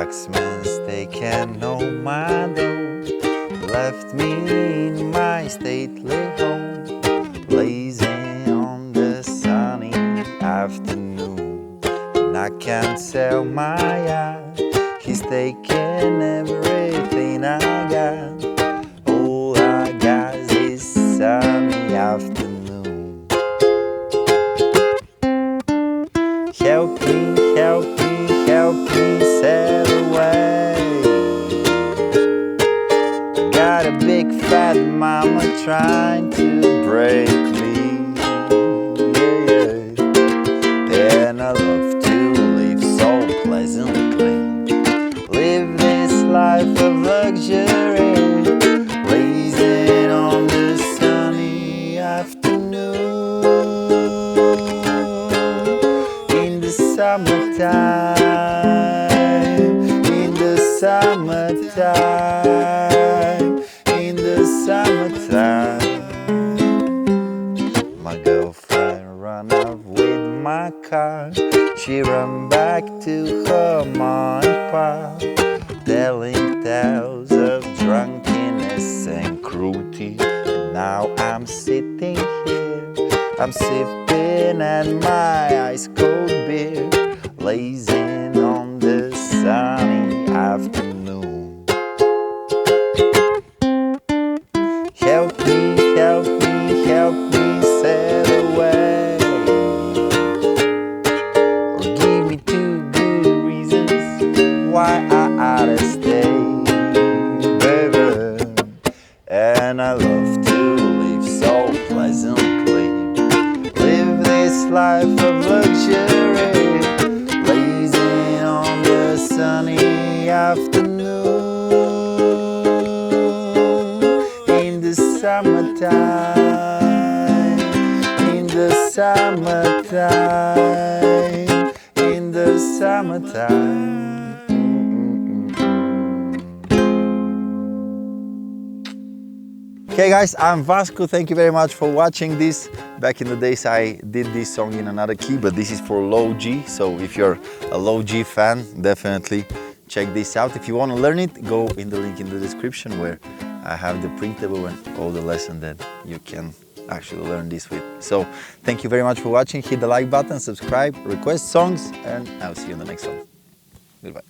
Waxman's taken all my dough, left me in my stately home, blazing on the sunny afternoon. And I can't sell my yacht, he's taken everything I got. All I got is sunny afternoon. Help me, help me, help me sail away. I got a big fat mama trying to break me, yeah. And I love to live so pleasantly, live this life of luxury, blazing on the sunny afternoon. In the summertime, in the summertime, in the summertime. My girlfriend ran off with my car, she ran back to her mom and pa, telling tales of drunkenness and cruelty. And now I'm sitting here, I'm sipping at my ice cold beer, blazing on the sunny afternoon. Help me, help me, help me sail away, or give me 2 good reasons why I ought to stay, baby. And I love to live so pleasantly, live this life of luxury, blazing on the sunny afternoon. In the summertime, in the summertime, in the summertime. Okay guys, I'm Vasco, thank you very much for watching this. Back in the days I did this song in another key, but this is for low G, so if you're a low G fan, definitely check this out. If you want to learn it, go in the link in the description where I have the printable and all the lessons that you can actually learn this with. So thank you very much for watching, hit the like button, subscribe, request songs, and I'll see you in the next one. Goodbye.